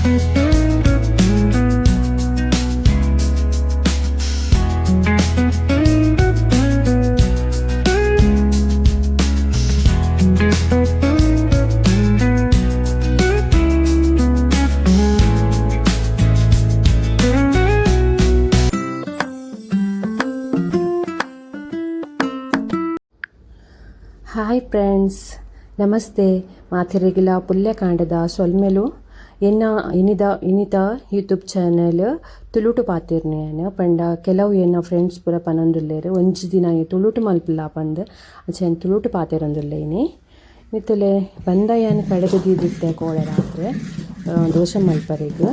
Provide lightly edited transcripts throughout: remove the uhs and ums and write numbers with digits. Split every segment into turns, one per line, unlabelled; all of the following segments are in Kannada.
ಹಾಯ್ ಫ್ರೆಂಡ್ಸ್, ನಮಸ್ತೆ. ಮಾತಿರೆಗಿಲ ಪುಲ್ಯಕಾಂಡದ ಸೊಲ್ಮೆಲು ಇನ್ನಿತ ಯೂಟ್ಯೂಬ್ ಚಾನಲ್ ತುಳುಟು ಪಾತಿರ್ನೇನು ಪಂಡ ಕೆಲವು ಏನ ಫ್ರೆಂಡ್ಸ್ ಪೂರ ಪನೊಂದುಲ್ಲೇರು ಒಂಜಿ ದಿನ ತುಳುಟು ಮಲ್ಪಿಲ್ಲ ಪಂದ್ ಅಚ್ಚೇನು ತುಳುಟು ಪಾತಿರೊಂದುಲ್ಲೇನಿ ಮಿತ್ತಲೆ ಬಂದ ಏನು ಕಡೆಗೆ ದೀದಿತ್ತೆ ಕೋಳೆ ರಾತ್ರಿ ದೋಸೆ ಮಲ್ಪರಿಗೂ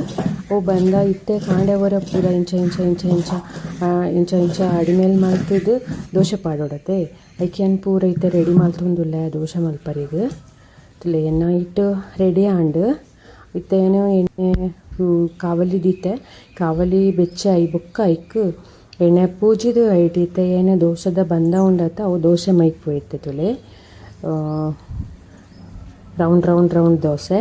ಓ ಬಂದ ಇತ್ತೆ ಕಾಂಡೆವರ ಪೂರ ಇಂಚ ಅಡಿಮೇಲೆ ಮಲ್ತಿದ್ದು ದೋಸೆ ಪಾಡೋಡತ್ತೆ ಐಕೇನು ಪೂರ ಇತ್ತೆ ರೆಡಿ ಮಲ್ತೊಂದುಲ್ಲ ದೋಸೆ ಮಲ್ಪರಿಗೂ ತುಲೆ ಎನ್ನ ಇಟ್ಟು ರೆಡಿ ಆಂಡು ಇತ್ತೇನು ಎಣ್ಣೆ ಕಾವಲಿ ದೀತೆ ಕಾವಲಿ ಬೆಚ್ಚ ಐ ಬೊಕ್ಕ ಐಕ್ ಎಣ್ಣೆ ಪೂಜಿದು ಐಟಿತ್ತೆ ಏನು ದೋಸೆದ ಬಂದ ಉಂಡತ್ತ ಅವು ದೋಸೆ ಮೈಕ್ ಹೋಯ್ತೆ ತುಲೆ ರೌಂಡ್ ದೋಸೆ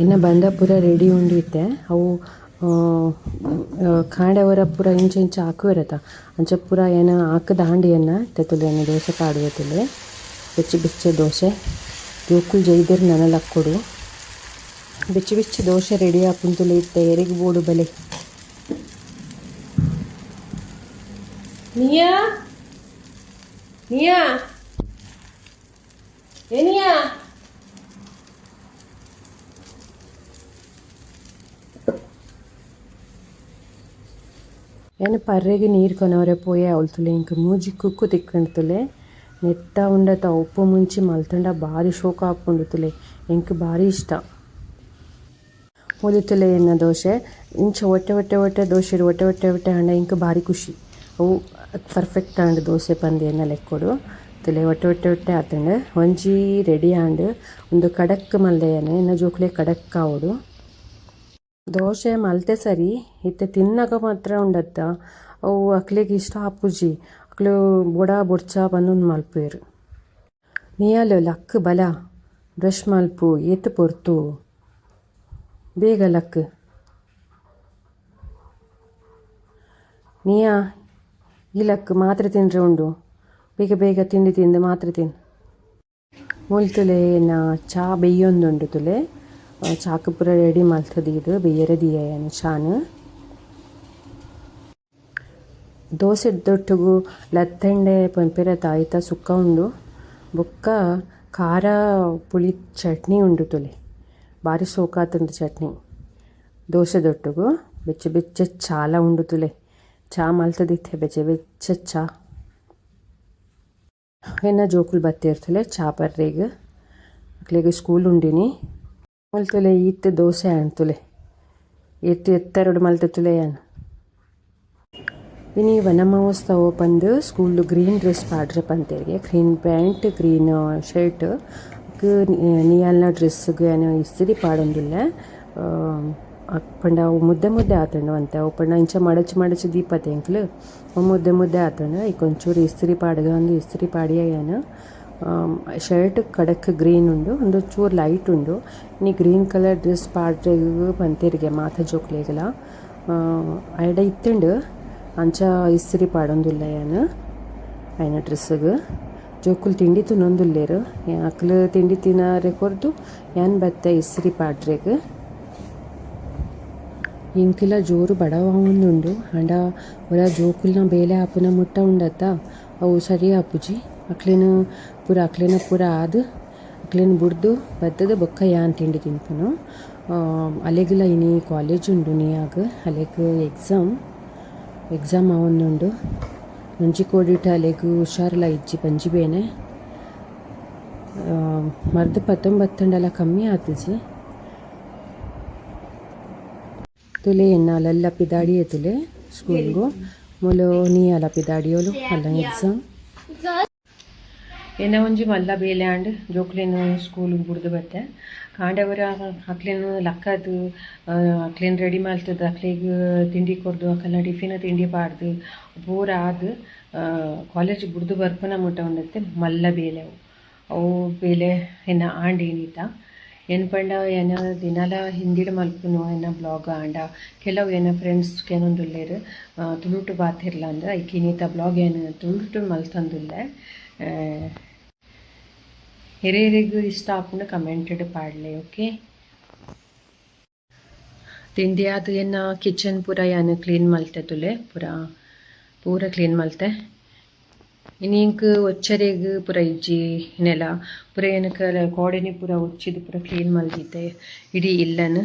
ಇನ್ನು ಬಂದ ಪೂರ ರೆಡಿ ಉಂಡಿತ್ತೆ ಅವು ಕಾಂಡೆವರ ಪೂರ ಇಂಚ ಹಾಕುವಿರತ್ತ ಅಂಚ ಪೂರ ಏನು ಹಾಕದ ಹಾಂಡಿಯನ್ನು ತೆತ್ತುಲೆ ಏನು ದೋಸೆ ಕಾಡುವತ್ತುಲೆ ಬೆಚ್ಚ ದೋಸೆ ಜೋಕುಲ್ ಜೈದರ್ ನನಲ್ ಹಾಕ್ಕೊಡು ಬೆಚ್ಚ ದೋಸೆ ರೆಡಿ ಹಾಕುಂತುಲೆ ಇತ್ತೆ ಎರಿಗೆ ಬೋಡು ಬಲೆ ನಿಯಾ ಏನಿಯಾ ಏನು ಪರ್ರೆಗೆ ನೀರು ಕೊನವರೆ ಪೋಯೆ ಅವಳ್ತುಲೆ ಇಂಕ ಮೂಜಿ ಕುಕ್ಕು ತಿಕ್ಕಂಡ್ತುಲೆ ನೆತ್ತ ಉಂಡತ ಉಪ್ಪು ಮುಂಚಿ ಮಲ್ತಂಡ ಭಾರಿ ಶೋಕ ಹಾಕ್ಕೊಂಡುತ್ತುಲೆ ಎಂಕ್ ಭಾರಿ ಇಷ್ಟ ಓದಿತ್ತುಲೆ ಎನ್ನ ದೋಸೆ ಇಂಚ ಒಟ್ಟೆ ದೋಸೆ ಒಟ್ಟೆ ಹಂಡ ಇಂಕ ಭಾರಿ ಖುಷಿ ಅವು ಪರ್ಫೆಕ್ಟ್ ಆಂಡ್ ದೋಸೆ ಪಂದ್ಯನ್ನ ಲೆಕ್ಕೊಡು ತುಲೆ ಒಟ್ಟೆ ಆತಂಡು ಒಂಜಿ ರೆಡಿ ಆಂಡ್ ಒಂದು ಕಡಕ್ ಮಲ್ದೆಯನೆ ಇನ್ನು ಜೋಕ್ಲೆ ಕಡಕ್ ಆವಡು ದೋಸೆ ಮಲ್ತೆ ಸರಿ ಇತ್ತೆ ತಿನ್ನಕ ಮಾತ್ರ ಉಂಡತ್ತ ಅವು ಅಕ್ಲಿಗೆ ಇಷ್ಟ ಆಪುಜಿ ಅಕ್ಲು ಬೊಡ್ಚ ಬಂದೊಂದು ಮಲ್ಪೇರು ನೀಯಲು ಲಕ್ ಬಲ ಬ್ರಷ್ ಮಲ್ಪು ಏತು ಪೊರ್ತು ಬೇಗ ಲಕ್ ನೀಯಾ ಈ ಲಕ್ ಮಾತ್ರೆ ತಿಂದ್ರೆ ಉಂಡು ಬೇಗ ತಿಂಡಿ ತಿಂದು ಮಾತ್ರೆ ತಿನ್ನು ಮುಲ್ತುಲೆ ನಾ ಚಾ ಬೆಯ್ಯೊಂದುಂಡು ತುಲೆ ಚಾಕು ಪೂರ ರೆಡಿ ಮಲ್ತದೀದು ಬೇರೆ ದಿಯನು ಚಾನು ದೋಸೆ ದೊಟ್ಟುಗು ಲತ್ತಂಡೆ ಪಂಪಿರ ತಾಯ್ತ ಸುಕ್ಕ ಉಂಡು ಬೊಕ್ಕ ಖಾರ ಪುಳಿ ಚಟ್ನಿ ಉಂಡು ತುಲೆ ಭಾರಿ ಸೋಕಾತಂದು ಚಟ್ನಿ ದೋಸೆ ದೊಟ್ಟುಗು ಬೆಚ್ಚ ಚಾಲ ಉಂಡು ತುಲೆ ಚಾ ಮಲ್ತದಿತ್ತೆ ಬೆಚ್ಚ ಚಾ ಏನ ಜೋಕುಲ್ ಬತ್ತಿರ್ತಲೆ ಚಾ ಪರ್ರೆಗೆ ಅಕ್ಲೆಗೆ ಸ್ಕೂಲ್ ಉಂಡಿನಿ ಮಲ್ತುಲೆ ಇತ್ತು ದೋಸೆ ಅಣ್ತುಲೆ ಎತ್ತೆರಡು ಮಲ್ತುಲೆ ಏನು ಇನ್ನು ವನ ಮಹೋತ್ಸವ ಬಂದು ಸ್ಕೂಲ್ ಗ್ರೀನ್ ಡ್ರೆಸ್ ಪಾಡ್ರೆ ಪಂತೇರಿಗೆ ಗ್ರೀನ್ ಪ್ಯಾಂಟ್ ಗ್ರೀನ್ ಶರ್ಟ್ ನಿಯಲ್ನ ಡ್ರೆಸ್ಗೆ ಏನು ಇಸ್ತ್ರಿ ಪಾಡೊಂದಿಲ್ಲ ಪಂಡ ಅವು ಮುದ್ದೆ ಆತಂಡು ಅಂತ ಅವು ಪಂಡ ಇಂಚ ಮಡಚಿ ದೀಪತ್ತೆ ಎಂಕ್ಲು ಅವು ಮುದ್ದೆ ಆತಂಡು ಈಗ ಒಂಚೂರು ಇಸ್ತ್ರಿ ಪಾಡ್ಗ ಒಂದು ಇಸ್ತ್ರಿ ಪಾಡಿಯ ಏನು ಶರ್ಟ್ ಕಡಕ್ ಗ್ರೀನ್ ಉಂಡು ಒಂದು ಚೂರು ಲೈಟ್ ಉಂಡು ನೀ ಗ್ರೀನ್ ಕಲರ್ ಡ್ರೆಸ್ ಪಾಡ್ರೆ ಪಂತೇರಿಗೆ ಮಾತ ಜೋಕ್ಲೆಗಲ ಐಡ ಇತ್ತಂಡು ಅಂಚ ಇಸ್ತ್ರಿ ಪಾಡೊಂದಿಲ್ಲ ಏನು ಐನ ಡ್ರೆಸ್ಸಿಗೆ ಜೋಕುಲ್ ತಿಂಡಿ ತಿನ್ನೊಂದುಲ್ಲೇರು ಅಕ್ಲು ತಿಂಡಿ ತಿನ್ನರೆ ಕೊರ್ದು ಏನು ಬತ್ತೆ ಇಸ್ತ್ರಿ ಪಾಡ್ರೆಗೆ ಇಂಕಿಲ ಜೋರು ಬಡವ ಒಂದುಂಡು ಅಂಡ ಹೊರ ಜೋಕುಲ್ನ ಬೇಲೆ ಆಪುನ ಮುಟ್ಟ ಉಂಡತ್ತ ಅವು ಸರಿ ಆಪುಜಿ ಅಕ್ಲೇನ ಪೂರ ಆದು ಅಕ್ಲೇನ ಬುಡ್ದು ಬದ್ದದ ಬೊಕ್ಕ ಯಾನ್ ತಿಂಡಿ ತಿನ್ಪುನು ಅಲೆಗಿಲ್ಲ ಇನಿ ಕಾಲೇಜ್ ಉಂಡು ನೀಯಾಗ ಅಲೆಗ್ ಎಕ್ಸಾಮ್ ಅವೊಂದುಂಡು ಮುಂಜಿ ಕೋಡಿಟ ಅಲೆಗ್ ಹುಷಾರಿಲ್ಲ ಇಜ್ಜಿ ಪಂಜಿ ಬೇನೆ ಮರ್ದು 19 ಕಮ್ಮಿ ಆತಿಜಿ ತುಲೆ ಎನ್ನಾಲೆಲ್ಲ ಪಿದಾಡಿಯೇ ತುಲೆ ಸ್ಕೂಲ್ಗು ಮುಲು ನೀ ಅಲ್ಲ ಪಿದಾಡಿಯೋಲು ಅಲ್ಲ ಎಕ್ಸಾಮ್ ಎನ್ನ ಒಂಜಿ ಮಲ್ಲ ಬೇಲೆ ಆಂಡ್ ಜೋಕ್ಲೇನು ಸ್ಕೂಲಿಗೆ ಬುಡ್ದು ಬತ್ತೆ ಕಾಂಡೆವರ ಅಕ್ಲೇನು ಲಕ್ಕದು ಅಕ್ಲೇನು ರೆಡಿ ಮಾಡ್ತದ ಅಕ್ಲಿಗೆ ತಿಂಡಿ ಕೊಡ್ದು ಅಕ್ಕೆಲ್ಲ ಟಿಫಿನ್ ತಿಂಡಿ ಪಾಡ್ದು ಪೂರ ಆದು ಕಾಲೇಜಿಗೆ ಬುಡ್ದು ಬರ್ಪನ ಮುಟ್ಟ ಉಂಡತ್ತೆ ಮಲ್ಲ ಬೇಲೆ ಅವು ಬೇಲೆ ಎನ್ನ ಆಂಡ್ ಏನಿತ್ತ ಏನು ಪಂಡ ಏನ ದಿನಾಲ ಹಿಂದಿಡ ಮಲ್ಪುನು ಏನ ಬ್ಲಾಗ್ ಆಂಡ ಕೆಲವು ಏನ ಫ್ರೆಂಡ್ಸ್ ಏನೊಂದುಲ್ಲೇರು ತುಳುಟು ಬಾತಿರ್ಲ ಅಂದ್ರೆ ಐಕಿನೀತ ಬ್ಲಾಗ್ ಏನು ತುಳುಟು ಮಲ್ತಂದುಲ್ಲೆ ಹಿರಿಯರಿಗೂ ಇಷ್ಟ ಆಪುಂಡು ಕಮೆಂಟೆಡ್ ಪಾಡ್ಲೆ ಓಕೆ. ತಿಂಡಿ ಅದು ಏನು ಕಿಚನ್ ಪೂರ ಏನು ಕ್ಲೀನ್ ಮಲ್ತೆ ತುಲೆ ಪೂರ ಕ್ಲೀನ್ ಮಲ್ತೆ ಇನ್ನಿಂಕ್ ಒಚ್ಚರೆಗ್ ಪೂರ ಇಜ್ಜಿ ಇನ್ನೆಲ್ಲ ಪೂರ ಏನಕ್ಕೆ ಕೋಡೆನಿ ಪೂರ ಒಚ್ಚಿದು ಪೂರ ಕ್ಲೀನ್ ಮಲ್ದಿದ್ದೆ ಇಡೀ ಇಲ್ಲನು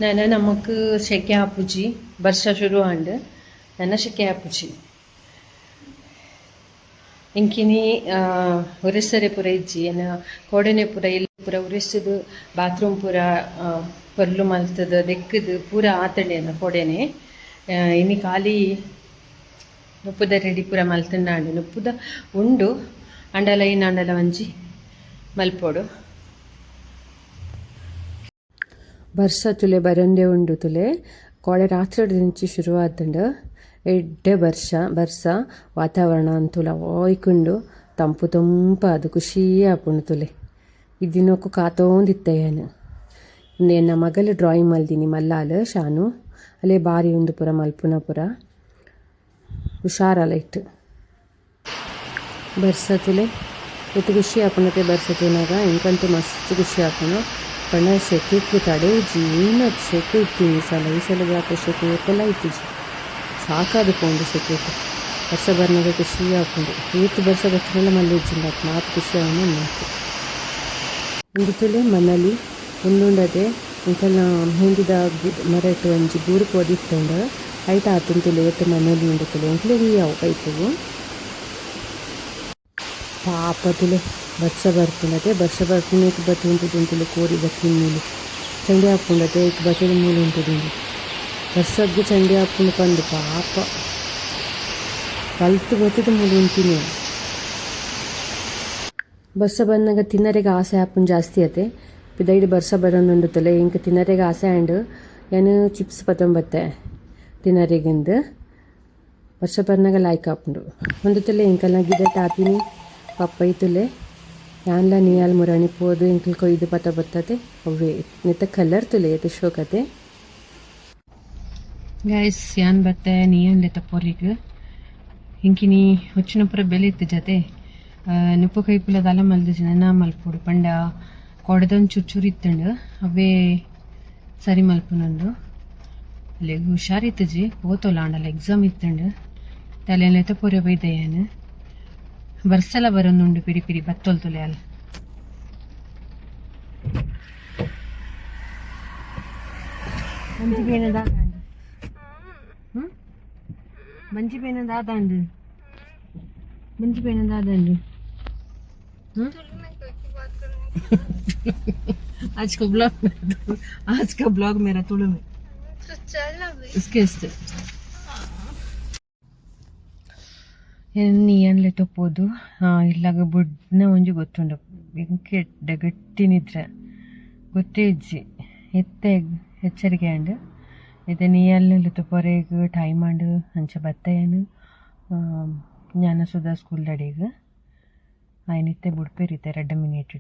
ನಾನು ನಮಕ್ ಶೆಕೆ ಹಾಪುಜಿ ವರ್ಷ ಶುರು ಆಂಡ್ ನನ್ನ ಶೆಕೆ ಹಾಪುಜಿ ಇಂಕಿನಿ ಉರಿಸರೆ ಪೂರ ಇಜ್ಜಿ ಏನ ಕೋಡೆನೆ ಪೂರ ಇಲ್ಲಿ ಪೂರ ಉರಿಸದು ಬಾತ್ರೂಮ್ ಪೂರ ಪೊರ್ಲು ಮಲ್ತದ ದೆಕ್ಕದು ಪೂರ ಆತಂಡೇನ ಕೋಡೆನೆ ಇನಿ ಖಾಲಿ ನುಪ್ಪುದ ರೆಡಿ ಪೂರ ಮಲ್ತಂಡಾಂಡು ನುಪ್ಪುದ ಉಂಡು ಅಂಡಲ ಅಂಡಲ ಒಂಜಿ ಮಲ್ಪೋಡು ಬರ್ಸ ತುಲೆ ಬರಂದೆ ಉಂಡು ತುಲೆ ಕೋಡೆ ರಾತ್ರಿ ದಿಂಚಿ ಶುರುವಾದಂಡು ಎಡ್ಡೆ ಬರ್ಸ ವಾತಾವರಣ ಅಂತೂಲ ಓಯ್ಕೊಂಡು ತಂಪು ಅದು ಖುಷಿ ಆಪುಂಡು ತುಲೆ ಇದಿನೊಕ್ಕು ಕಾತೋಂದಿತ್ತೆ ಏನು ನನ್ನ ಮಗಲು ಡ್ರಾಯಿಂಗ್ ಮಲ್ದಿನಿ ಮಲ್ಲಾಲು ಶಾನು ಅಲ್ಲೇ ಬಾರಿ ಒಂದು ಪುರ ಮಲ್ಪುನ ಪುರ ಹುಷಾರಲ್ಲ ಇಟ್ಟು ಬರ್ಸತುಲೆ ಇತ್ತು ಖುಷಿ ಆಪುನತೆ ಬರ್ಸತುನಾಗ ಇಂಕಂತೂ ಮಸ್ತ್ ಖುಷಿ ಆಪುನು ಪಣ ಶೆಕೆಕ್ಕೆ ತಡೆ ಜೀನ ಶೆಕೆ ಇತ್ತೀನಿ ಈ ಸಲ ಯಾಕೆ ಶೆಕೆ ಎಲ್ಲ ಇತ್ತಿಜಿ ಸಾಕಾದ ಪೋಂಡು ಶೆಕೆಗೆ ವರ್ಷ ಬರ್ನಾಗ ಖುಷಿ ಆಪುಂಡು ಏತು ಬರ್ಸ ಬರ್ತನೆಲ್ಲ ಮಲ್ಲಿಜ್ಜಿಂದ ಮಾತು ಖುಷಿ ಅವನು ಮಾತು ಇಂದುತ್ತಲೇ ಮನೇಲಿ ಒಂದುಂಡದೆ ಇಂಕಲ್ಲ ಹಿಂದಿದ ಮರ ಇಟ್ಟು ಒಂಜಿ ಗೂರು ಕೊದಿತ್ತಂಡು ಹೈಟ್ ಆತಂತುಲೆ ಏತು ಮನೇಲಿ ಉಂಡುತ್ತಲೆ ಎಂಕ್ಲೆ ಯಾವು ಕೈತವು ಪಾಪ ತುಲೆ ಬರ್ಸ ಬರ್ತುಂಡತೆ ಬರ್ಸ ಬರ್ತಿನೇಕ್ ಬತ್ತುಂಟುದುಂತುಲೆ ಕೋರಿ ಬತ್ತಿನ ಮೂಲು ಚಂಡಿ ಹಾಕ್ಕೊಂಡತೆ ಏಕ್ ಬತ್ತದ ಮೂಲು ಉಂಟುದುಂಡು ಬರ್ಸಗ್ಗೆ ಚಂಡಿ ಹಾಕ್ಕೊಂಡು ಬಂದು ಪಾಪ ಕಲ್ತು ಬತ್ತದ ಮೂಲು ಉಂಟಿನಿ ಬರ್ಸ ಬಂದಾಗ ತಿನ್ನರೆಗೆ ಆಸೆ ಹಾಪುನ್ ಜಾಸ್ತಿ ಆತೆ ಪಿದೈಡು ಬರ್ಸ ಬರೋನುಂಡುತ್ತಲೆ ಇಂಕ ತಿನ್ನರೆಗೆ ಆಸೆ ಆ್ಯಂಡ್ ಏನು ಚಿಪ್ಸ್ ಪತ್ತೊಂಬತ್ತೆ ತಿನ್ನರೆಗಿಂದು ವರ್ಷ ಬರ್ನಾಗ ಲಾಯ್ಕ್ ಹಾಪುಂಡು ಒಂದು ತುಲೆ ಇಂಕಲ್ನ ಗಿಡ ಟಾಪಿನಿ ಪಪ್ಪಾಯಿ ತುಲೆ ಯಾನ್ಲ ನೀಯಾಲ್ ಮುರಾಣಿ ಪೋದು ಇಂಕಲ್ ಕೊಯ್ದು ಪತ್ತ ಬತ್ತತೆ ಅವೇ ನೆತ್ತ ಕಲರ್ ತುಲೆ ಎತ್ತು ಶೋಕತೆ ಗೈಸ್ ಯಾನ್ ಬತ್ತೆ ನೀಯನ್ ಲೆತ್ತ ಪೊರಿಗ್ ಇಂಕಿನಿ ಹೊಚ್ಚಿನ ಪುರ ಬೆಲೆ ಇತ್ತು ಜತೆ ನುಪ್ಪು ಕೈ ಪುಲದಲ್ಲ ಮಲ್ದಿಸಿ ನನ್ನ ಮಲ್ಪೋಡು ಪಂಡ ಕೊಡದೊಂದು ಚುಚ್ಚೂರು ಇತ್ತಂಡು ಅವೇ ಸರಿ ಮಲ್ಪುನಂದು ಅಲ್ಲಿ ಹುಷಾರಿತ್ತಜಿ ಓತೋಲ್ಲ ಆಂಡಲ್ಲ ಎಕ್ಸಾಮ್ ಇತ್ತಂಡು ತಲೆಯಲ್ಲೈತೆ ಪೊರೆ ಬೈದಯ್ಯನು ಬರ್ಸಲ ಬರೋನುಂಡು ಪಿರಿ ಪಿರಿ ಬತ್ತೋಲ್ತುಲೆ ಅಲ್ಲ ಮಂಜಿ ಬೇನದಾದಂಡು ಮಂಜಿ ಬೇನದಾದಂಡು ಮಂಜಿ ಬೇನದಾದಂಡು आज का ब्लॉग मेरा तुಳು में इसके ನೀ ಅನ್ಲೆ ತಪ್ಪೋದು ಇಲ್ಲಾಗ ಬುಡ್ನ ಒಂಜಿ ಗೊತ್ತುಂಡು ಬೆಂಕೆಡ್ಡೆ ಗಟ್ಟಿ ನಿದ್ರೆ ಗೊತ್ತೇ ಇಜ್ಜಿ ಎತ್ತೆ ಎಚ್ಚರಿಕೆ ಅಂಡು ಇದು ನೀ ಅಲ್ಲಿ ತುಪ್ಪರೆಗೆ ಟೈಮ್ ಅಂಡು ಅಂಚ ಬತ್ತೇನು ಜ್ಞಾನ ಸುಧಾ ಸ್ಕೂಲ್ ಅಡಿಗೆ ಆಯ್ನಿತ್ತೆ ಬುಡ್ಪೇರಿತೆ 2 ಮಿನಿಟ್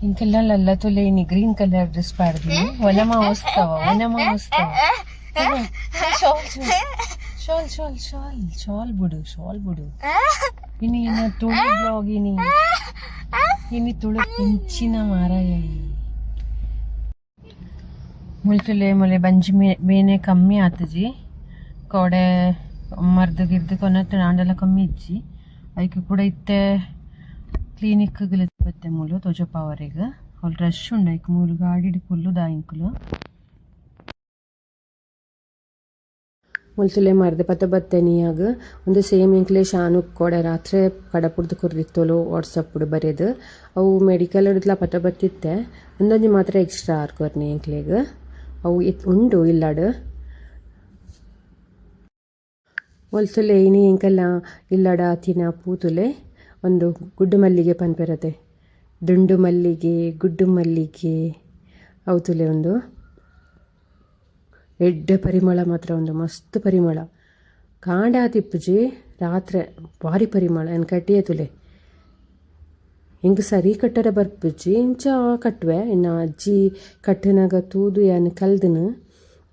ఇంకెళ్ళ లేని గ్రీన్ కలర్ డ్రెస్ పాడది వనమా వస్తావా షాల్ బుడు ఇని ತುಳು ಬ್ಲಾಗ್ ಇನಿ ತುಳು ಇಂಚಿನ ಮಾರಾಯ ಮುಲ್ತುಲೆ ಮೊಲೆ ಬಂಜಿ ಬೇನೆ ಕಮ್ಮಿ ಆತಜಿ ಕೋಡೆ ಮರ್ದು ಗಿರ್ದು ಕೊನತ್ತು ನಾಂಡೆಲ್ಲ ಕಮ್ಮಿ ಇಜ್ಜಿ ಅದಕ್ಕೆ ಕೂಡ ಇತ್ತೆ ಕ್ಲಿನಿಕ್ ಬತ್ತೆ ಮೂಲು ತೋಜಪ್ಪ ಅವರಿಗೆ ಅವ್ರು ರಶ್ ಉಂಡು ಐಕ್ ಮೂಲು ಗಾಡಿ ಫುಲ್ಲು ದಾಯಿಂಕುಲು ಮುಲ್ತುಲೆ ಮರ್ದೆ ಪತ್ತ ಬತ್ತೇನಿಯಾಗ ಒಂದು ಸೇಮ್ ಇಂಕ್ಲೆ ಶಾನು ಕೊಡೆ ರಾತ್ರಿ ಕಡಪುಡ್ದು ಕುರ್ದಿತ್ತೋಲು ವಾಟ್ಸಪ್ಪುಡು ಬರೆದು ಅವು ಮೆಡಿಕಲ್ ಹಿಡಿದ್ಲ ಪತ್ತ ಬತ್ತಿತ್ತೆ ಒಂದೊಂದು ಮಾತ್ರ ಎಕ್ಸ್ಟ್ರಾ ಆರ್ಕೋರ್ನಿ ಇಂಕ್ಲೆಗೆ ಅವು ಉಂಡು ಇಲ್ಲಾಡು ಮುಲ್ತುಲೆ ಇನಿ ಇಂಕಲ್ಲ ಇಲ್ಲಡ ತಿನ ಪೂತುಲೆ ಒಂದು ಗುಡ್ಡು ಮಲ್ಲಿಗೆ ಪನ್ಪೆರತೆ ದುಂಡು ಮಲ್ಲಿಗೆ ಗುಡ್ಡು ಮಲ್ಲಿಗೆ ಅವತುಲೆ ಒಂದು ಎಡ್ಡೆ ಪರಿಮಳ ಮಾತ್ರ ಒಂದು ಮಸ್ತ್ ಪರಿಮಳ ಕಾಂಡ ತಿಪ್ಪುಜಿ ರಾತ್ರಿ ಭಾರಿ ಪರಿಮಳ ಏನು ಕಟ್ಟಿಯೇ ತುಲೆ ಹಿಂಗೆ ಸರಿ ಕಟ್ಟರೆ ಬರ್ಪುಜ್ಜಿ ಇಂಚ ಕಟ್ಟುವೆ ಇನ್ನು ಅಜ್ಜಿ ಕಟ್ಟಿನಾಗ ತೂದು ಏನು ಕಲ್ದನು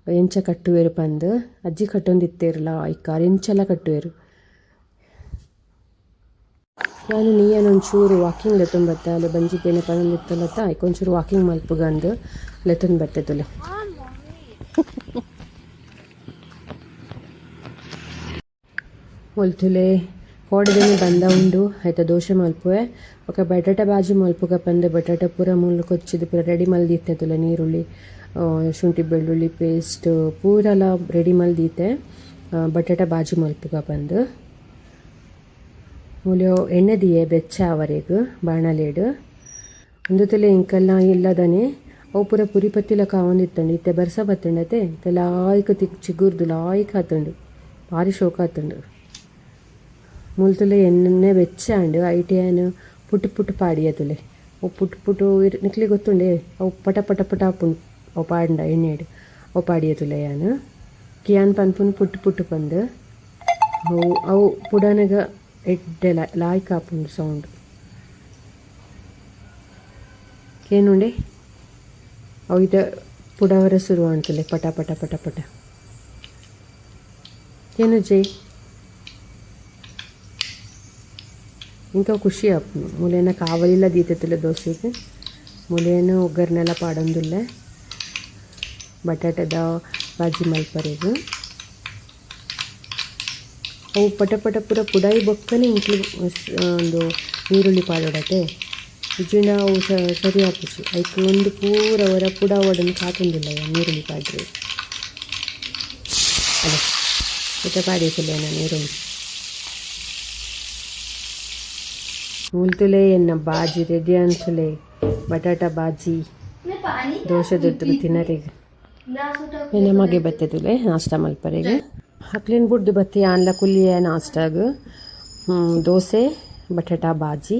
ಎಂಚ ಕಟ್ಟುವೆರು ಪಂದು ಅಜ್ಜಿ ಕಟ್ಟೊಂದಿತ್ತೇರಲ್ಲ ಐಕಾರ ಎಂಚೆಲ್ಲ ಕಟ್ಟುವೆರು. ನಾನು ನೀಯನೊಂಚೂರು ವಾಕಿಂಗ್ ಲೆತ್ತೊಂದು ಬತ್ತೆ ಅಲ್ಲಿ ಬಂಜಿ ಬೇನೆ ಪಂದಿತ್ತಲ್ಲತ್ತ ಐಕೊಂಚೂರು ವಾಕಿಂಗ್ ಮಲ್ಪುಗಂದು ಲೆತ್ತೊಂದು ಬತ್ತೆ ತುಲೆ ಮೊಲ್ತುಲೆ ಕೋಡದೇನೆ ಬಂದ ಉಂಡು ಆಯ್ತಾ ದೋಸೆ ಮಲ್ಪುವೆ ఒక ಬಟಾಟೆ ಬಾಜಿ ಮಲ್ಪುಗ ಪಂದೆ ಬಟಾಟೆ ಪೂರ ಮುಳ್ಳು ಕೊಚ್ಚಿದ್ದು ಪೂರ ರೆಡಿ ಮಲ್ದಿತ್ತೆ ತುಲೆ ನೀರುಳ್ಳಿ ಶುಂಠಿ ಬೆಳ್ಳುಳ್ಳಿ ಪೇಸ್ಟ್ ಪೂರೆಲ್ಲ ರೆಡಿ ಮಲ್ದಿತ್ತೆ ಬಟಾಟೆ ಬಾಜಿ ಮಲ್ಪುಗ ಬಂದು ಮೂಲ್ಯ ಎಣ್ಣೆ ದಿಯೆ ಬೆಚ್ಚ ಅವರೆಗೂ ಬಾಣಲೇಡು ಒಂದು ತಲೆ ಇಂಕಲ್ಲ ಇಲ್ಲದನೆ ಅವು ಪೂರ ಪುರಿ ಪತ್ತಿಲ ಕಾವಂದಿತ್ತಂಡು ಇತ್ತೆ ಬರ್ಸ ಬತ್ತಂಡತೆ ಇತ್ತೆ ಲಾಯ್ಕ ಚಿಗುರ್ದು ಲಾಯ್ಕ ಆತಂಡು ಭಾರಿ ಶೋಕ ಆತಂಡು ಮುಲ್ತುಲೆ ಎಣ್ಣೆ ಬೆಚ್ಚ ಅಂಡು ಐಟೇನು ಪುಟ್ಟು ಪುಟ್ಟು ಪಾಡಿಯತುಲೆ ಅವು ಪುಟ್ಟು ಪುಟ್ಟು ನಿಕ್ಲಿ ಗೊತ್ತುಂಡೆ ಅವು ಪಟ ಪಟ ಪಟ ಪುಂಡು ಅವು ಪಾಂಡ ಎಣ್ಣೆಡು ಅವು ಪಾಡಿಯತುಲೆ ಯಾನು ಕಿಯಾನ್ ಪನ್ಪುನ್ ಪುಟ್ಟು ಪುಟ್ಟು ಪಂದು ಅವು ಪುಡಾನಗ ಎಡ್ಡೆ ಲಾಯ್ಕ ಆಪುಂಡು ಸೌಂಡ್ ಏನುಂಡೆ ಅವು ಇದ ಪುಡವರ ಶುರು ಅಂತಲೆ ಪಟ ಪಟ ಪಟ ಪಟ ಏನು ಜೈ ఇంకా ಖುಷಿ ಆಪುಂಡು ಮೂಲೇನ ಕಾವಲಿಲ್ಲ ದೀತತಿಲ್ಲ ದೋಸೆಗೆ ಮೂಲೇನು ಒಗ್ಗರ್ನೆಲ್ಲ ಪಾಡೊಂದುಲ್ಲ ಬಟಾಟದ ಬಾಜಿ ಮಲ್ಪರೆಗೂ ಅವು ಪಟ ಪಟ ಪೂರ ಪುಡಾಯಿ ಬೊಕ್ಕನೆ ಇಂಕ್ಲು ಒಂದು ನೀರುಳ್ಳಿ ಪಾಡೋಡತೆ ಇಜ್ಜಿಂಡ ಅವು ಸರಿ ಆಪುಜಿ ಐಕೆ ಒಂದು ಪೂರ ಹೊರ ಪುಡ ಒಡನ್ನು ಕಾತೊಂದಿಲ್ಲ ನೀರುಳ್ಳಿ ಪಾಡ್ರೆ ಅಲ್ಲ ಮತ್ತೆ ಪಾಡೈತಿಲ್ಲ ನಾನು ನೀರುಳ್ಳಿ ಮುಲ್ತುಲೆ ಎನ್ನ ಬಾಜಿ ರೆಡಿ ಅನ್ಸುಲೆ ಬಟಾಟ ಬಾಜಿ ದೋಸೆ ದೊಡ್ಡ ತಿನ್ನರಿಗೆ ನಮಗೆ ಬತ್ತದುಲೆ ನಾಷ್ಟ ಮಲ್ಪರೆಗೆ ಹಕ್ಲಿನ ಬುಡ್ದು ಬತ್ತಿ ಆನ್ಲ ಕುಲ್ಲಿಯ ನಾಷ್ಟಾಗ ದೋಸೆ ಬಟಾಟ ಬಾಜಿ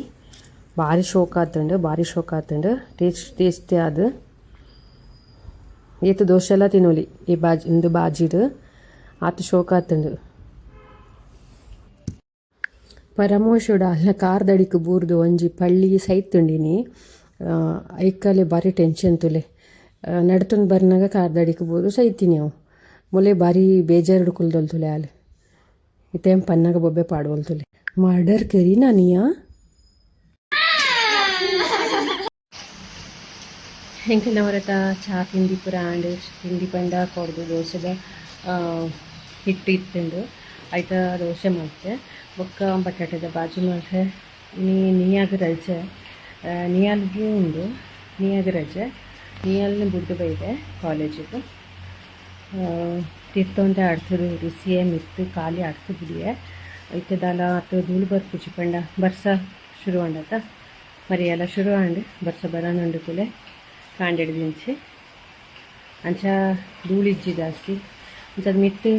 ಭಾರಿ ಶೋಕ ಆತಂಡು ಟೇಸ್ಟಿ ಅದು ಏತು ದೋಸೆ ಎಲ್ಲ ತಿನ್ನೋಲಿ ಈ ಬಾಜಿ ಇಂದು ಬಾಜಿಡು ಆತು ಶೋಕ ಆತಂಡು ಪರಮೋಶುಡ ಅಲ್ಲ ಕಾರ್ದಡಿക്ക് ಬೂರ್ದು ಒಂಜಿ ಪಳ್ಳಿ ಸೈತುಂಡಿನಿ ಐಕ್ಕಲೆ ಭಾರಿ ಟೆನ್ಷನ್ ತುಲೆ ನಡ್ತೊಂದು ಬರ್ನಾಗ ಕಾರ್ದಡಿക്ക് ಬೂರ್ದು ಸೈತೀನಿ ಅವು ಮೊಲೆ ಭಾರಿ ಬೇಜಾರು ಕುಲ್ದೊಲ್ತುಲೆ ಅಲ್ಲಿ ಇತ್ತೇಂ ಪನ್ನಾಗ ಬೊಬ್ಬೆ ಪಾಡ್ವಲ್ತುಲೆ ಮರ್ಡರ್ ಕರೀನಾ ನೀಯಾ ಹೆಂಗೆಲ್ಲ ಹೊರತ ಚಹಾ ತಿಂಡಿ ಪುರ ಆಂಡ್ ತಿಂಡಿ ಪಂಡ ಕೊಡ್ದು ದೋಸೆದ ಹಿಟ್ಟು ಇತ್ತಂಡು ಆಯ್ತಾ ದೋಸೆ ಮಾಡ್ತೆ ಬೊಕ್ಕ ಬಟಾಟೆದ ಬಾಜಿ ಮಾಡ್ರೆ ನೀಯಾಗ ರಜೆ ನೀಯಾಲ್ಗೆ ಉಂಡು ನೀಯಾಗ ರಜೆ ನೀಯಲ್ನ ಬುಡ್ದು ಬೈದೆ ಕಾಲೇಜಿಗೆ ತಿರ್ತೊಂದೆ ಆಡ್ತರು ರಿಸಿಯೇ ಮಿತ್ತು ಖಾಲಿ ಆಡ್ತು ಬಿಡಿಯೇ ಐತದಲ್ಲ ಅತ್ತು ಧೂಳು ಬರ್ಪುಜಿ ಪಂಡ ಬರ್ಸ ಶುರು ಅಂಡತ మరి ಎಲ್ಲ ಶುರು ಅಂಡು ಬರ್ಸ ಬರೋನುಂಡು ತುಲೆ ಕಾಂಡೆಡು ದಿಂಚಿ ಅಂಚ ಧೂಳಿಜ್ಜಿ ಜಾಸ್ತಿ ಅಂಚದು ಮಿತ್ತು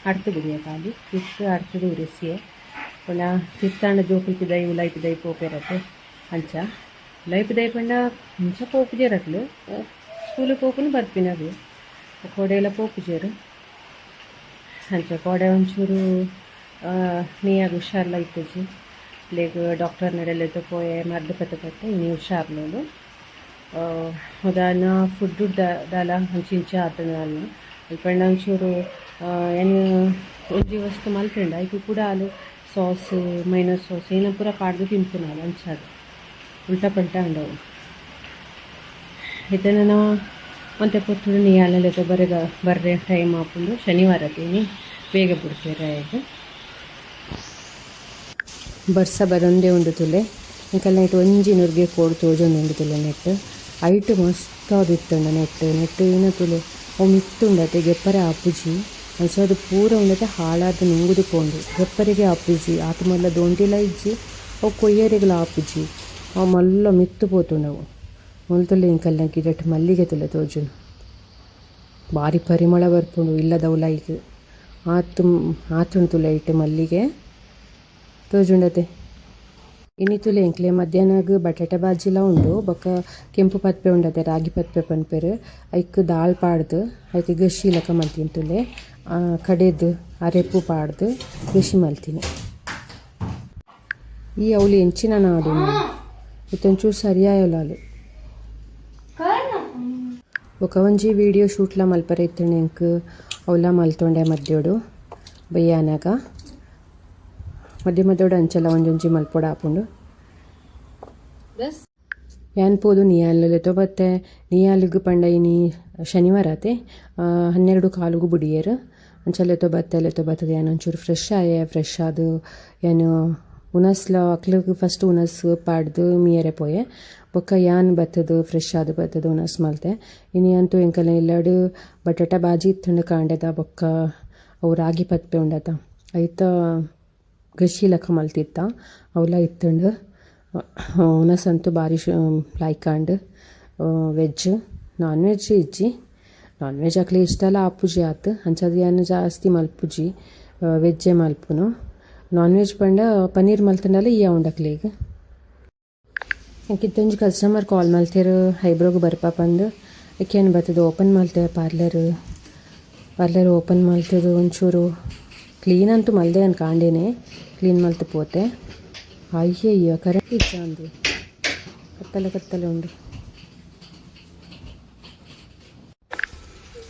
ಅಡ್ತು ಬಿಡಿಯ ಖಾಲಿ ಮಿತ್ತು ಅಡ್ತದು ರಿಸಿಯೇ ಪುನಃ ತಿರ್ತಾಂಡ ಜೋಕುಲ್ಪಿ ದೈ ಉಲಾಯ್ಪಿ ದೈ ಪೋಪೇರತ್ತೆ ಅಂಚ ಉಲಾಯ್ಪಿ ದೈ ಪಂಡ ಅಂಚ ಪೋಪುಜೇರತ್ಲು ಸ್ಕೂಲಿಗೆ ಪೋಪುನು ಬರ್ಪಿನದು ಕೋಡೆ ಎಲ್ಲ ಪೋಪುಜೇರು ಅಂಚ ಕೋಡೆ ಒಂಚೂರು ನೀಯಾಗ ಹುಷಾರ್ಲ ಇತ್ತಜಿ ಲೇಗ ಡಾಕ್ಟರ್ ನಡೆಲೆತ ಪೋಯೆ ಮರ್ದು ಪತ್ತೆ ಇನ್ನು ಹುಷಾರ್ಲೋಳು ಉದಾಹರಣ ಫುಡ್ಡು ದಾಲ ಹಂಚಿಂಚ ಆತನ ಅಲ್ಲ ಅಲ್ಪಂಡ ಒಂಚೂರು ಏನು ಒಂಜಿ ವಸ್ತು ಮಲ್ಪಂಡ ಐಕು ಕೂಡ ಅಲು ಸಾಸ್ ಮೈನಸ್ ಸಾಸ್ ಏನ ಪೂರ ಪಾಡ್ದು ತಿಂಪುನಾಲು ಅಂಚಾದು ಉಲ್ಟಾ ಪಲ್ಟಾ ಅಂಡವು ಇದನ್ನು ನಾವು ಮತ್ತೆ ಪುತ್ತೂರು ನೀಯಾಲೆತ ಬರ್ರೆ ಟೈಮ್ ಹಾಕೊಂಡು ಶನಿವಾರ ತೀನಿ ಬೇಗ ಬಿಡ್ತೀರ ಇದು ಬರ್ಸ ಬರೊಂದೇ ಉಂಡು ತುಲೆ ಇಂಕಲ್ಲ ನೆಟ್ಟು ಒಂಜಿ ನುರ್ಗೆ ಕೋಡು ತೋಜೊಂದು ಉಂಡು ತುಲೆ ನೆಟ್ ಐಟು ಮಸ್ತ್ ಆದಿತ್ತುಂಡ ನೆಟ್ ಏನ ತುಲೆ ಅವು ಮಿತ್ತುಂಡತೆ ಗೆಪ್ಪರೆ ಆಪುಜಿ ಅಂಚದು ಪೂರ ಉಂಡತೆ ಹಾಳಾದ ನುಂಗುದು ಪೋಂಡು ಗೆಪ್ಪರಿಗೆ ಆಪುಜಿ ಆತ ಮಲ್ಲ ದೊಂಟಿಲ ಇಜ್ಜಿ ಅವು ಕೊಯ್ಯರಿಗಳ ಆಪುಜಿ ಅವು ಮಲ್ಲ ಮಿತ್ತು ಪೋತುಂಡವು ಮೊಲ್ತುಲೆ ಇಂಕಲ್ಲ ಗಿಡಟ್ ಮಲ್ಲಿಗೆ ತುಲೆ ತೋಜುನು ಭಾರಿ ಪರಿಮಳ ಬರ್ಪುಂಡು ಇಲ್ಲದವು ಲೈಕ್ ಆತುಂಟು ಲೈಟ್ ಮಲ್ಲಿಗೆ ತೋಜುಂಡತೆ ಇನ್ನಿತುಲೆ ಎಂಕ್ಲೆ ಮಧ್ಯಾಹ್ನಗ ಬಟಾಟೆ ಬಾಜಿಲ ಉಂಡು ಬೊಕ್ಕ ಕೆಂಪು ಪತ್ಪೆ ಉಂಡತೆ ರಾಗಿ ಪತ್ಪೆ ಪನ್ಪೆರು ಐಕ್ ದಾಲ್ ಪಾಡ್ದು ಐತೆ ಗಶಿ ಲಕ ಮಲ್ತೀನಿ ತುಲೆ ಕಡೆದು ಅರೆಪು ಪಾಡ್ದು ಗಶಿ ಮಲ್ತೀನಿ ಈ ಅವಳು ಎಂಚಿನ ನಾಡು ಇತ್ತೊಂಚೂರು ಸರಿಯಾಯೋಲಾಲು ఒక ಒಂಜಿ ವೀಡಿಯೋ ಶೂಟ್ಲ ಮಲ್ಪರೆ ಇತ್ತಂಡು ಎಂಕ್ ಅವಲ ಮಲ್ತೊಂಡೆ ಮದ್ಯೋಡು ಬಯ್ಯಾನಾಗ ಮಧ್ಯ ಮಧ್ಯೋಡು ಅಂಚಲ್ಲ ಒಂಜೊಂಜಿ ಮಲ್ಪೊಡ ಆಪುಂಡು ಯಾನ್ ಪೋದು ನಿಯಾಲ್ಲೆತೊ ಬತ್ತೆ ನಿಯಾಲ್ಗ್ ಪಂಡ ಇನಿ ಶನಿವಾರ ಆತೆ 12 ಬುಡಿಯೇರು ಅಂಚಲ್ಲೆತೊ ಬತ್ತದ ಯಾನ್ ಒಂಚೂರು ಫ್ರೆಶ್ ಆದು ಯಾನು ಉನಸ್ಲ ಅಕ್ಲಿಗ್ ಫಸ್ಟ್ ಉನಸ್ ಪಾಡ್ದು ಮೀಯರೆ ಪೋಯೆ ಬೊಕ್ಕ ಯಾನ್ ಬತ್ತದು ಫ್ರೆಶ್ ಆದು ಬತ್ತದು ಉನಸ್ ಮಲ್ತೆ ಇನಿ ಅಂತೂ ಎಂಕಲ ಇಲ್ಲಡು ಬಟಾಟ ಬಾಜಿ ಇತ್ತಂಡು ಕಾಂಡೆದ ಬೊಕ್ಕ ಅವು ರಾಗಿ ಪತ್ಪೆ ಉಂಡತ ಐತ ಗಶಿ ಲಕ ಮಲ್ತಿತ್ತ ಅವಲ ಇತ್ತಂಡು ಉನಸ್ ಅಂತೂ ಭಾರಿ ಲೈಕಾಂಡು ವೆಜ್ ನಾನ್ ವೆಜ್ ಇಜ್ಜಿ ನಾನ್ ವೆಜ್ ಅಕ್ಲೆ ಇಷ್ಟ ಅಲ್ಲ ಆಪುಜಿ ಆತು ಅಂಚದು ಯಾನು ಜಾಸ್ತಿ ಮಲ್ಪುಜಿ ವೆಜ್ಜೇ ಮಲ್ಪುನು ನಾನ್ ವೆಜ್ ಪಂಡ ಪನ್ನೀರ್ ಮಲ್ತಂಡಲ್ಲ ಇಯ್ಯ ಉಂಡಕ್ಲೆ ಈಗ ಎಂಕಿತ್ತೊಂಜಿ ಕಸ್ಟಮರ್ ಕಾಲ್ ಮಲ್ತೇರು ಐಬ್ರೋಗ್ ಬರ್ಪ ಪಂದು ಏಕೇನು ಬರ್ತದೆ ಓಪನ್ ಮಲ್ತೆ ಪಾರ್ಲರ್ ಓಪನ್ ಮಲ್ತದು ಒಂಚೂರು ಕ್ಲೀನ್ ಅಂತೂ ಮಲ್ದೆ ಅನ್ ಕಾಂಡೇನೆ ಕ್ಲೀನ್ ಮಲ್ತು ಪೋತೆ ಅಯ್ಯಯ್ಯ ಕರೆಕ್ಟ್ ಇಜ್ಜ ಅಂದು ಕತ್ತಲೆ ಉಂಡು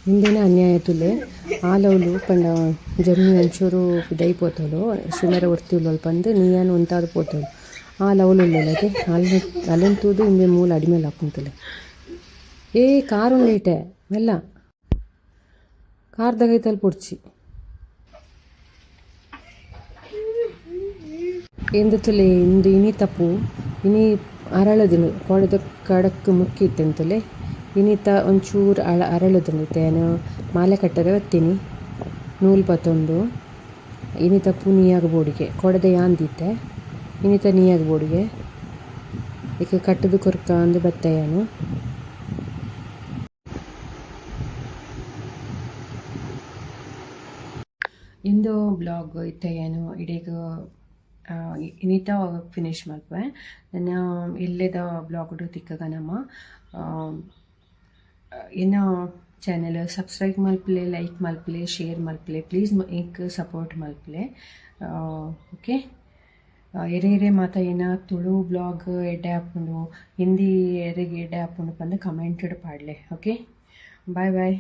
ಹಿಂದೇನೆ ಅನ್ಯಾಯ ತುಲೆ ಆಲವ್ಲು ಪಂಡ ಜರ್ನಿ ಒಂಚೂರು ದೈಪೋತಲು ಶಿಮರ ಒರ್ತಿವ್ಲು ಪಂದು ನೀಯನ್ ಒಂತಾದು ಪೋತಲು ಆಲವ್ಲು ಉಳ್ಳಲತೆ ಅಲ್ಲಂತೂದು ಹಿಂದೆ ಮೂಲ ಅಡಿಮೇಲೆ ಹಾಕುಂತಲೆ ಕಾರು ಲೇಟೆ ಮೆಲ್ಲ ಕಾರ್ದಾಗೈತಲ್ಲಿ ಪುಡ್ಚಿ ಎಂದತಲೆ ಇಂದು ಇನಿ ತಪ್ಪು ಇನಿ ಅರಳದಿನು ಕೊಡದ ಕಡಕ್ ಮುಕ್ಕಿತ್ತಂತಲೆ ಇನಿತ ಒಂಚೂರು ಅರಳದನಿತ್ತೇನು ಮಾಲೆ ಕಟ್ಟದೆ ಒತ್ತೀನಿ ನೂಲು ಪತ್ತೊಂದು ಇನಿತ ನೀಯಾಗ ಬೋಡಿಗೆ ಕೊಡದೆ ಯಾಂದಿತ್ತೆ ಇನಿತ ನೀಯಾಗ ಬೋಡಿಗೆ ಈಗ ಕಟ್ಟದು ಕೊರ್ಕ ಅಂದು ಬತ್ತಯ್ಯನು ಇಂದು ಬ್ಲಾಗ್ ಇತ್ತಯ್ಯನು ಇಡೀಗ ಇನಿತ ಫಿನಿಶ್ ಮಲ್ಪೆ ನನ್ನ ಇಲ್ಲೆದ ಬ್ಲಾಗ್ ತಿಕ್ಕಗ ನಮ್ಮ ಇನ್ನು ಚಾನೆಲ್ ಸಬ್ಸ್ಕ್ರೈಬ್ ಮಲ್ಪಲೆ ಲೈಕ್ ಮಲ್ಪಲೆ ಶೇರ್ ಮಲ್ಪಲೆ ಪ್ಲೀಸ್ ಇಂಕ್ ಸಪೋರ್ಟ್ ಮಲ್ಪಲೆ ಓಕೆ ಎರೆ ಮಾತ ಏನ ತುಳು ಬ್ಲಾಗ್ ಎಡ್ಡೆ ಹಾಕೊಂಡು ಹಿಂದಿ ಎರೆಗೆ ಎಡ್ಡೆ ಹಾಕೊಂಡು ಬಂದು ಕಮೆಂಟೆಡ್ ಪಾಡಲೆ ಓಕೆ ಬಾಯ್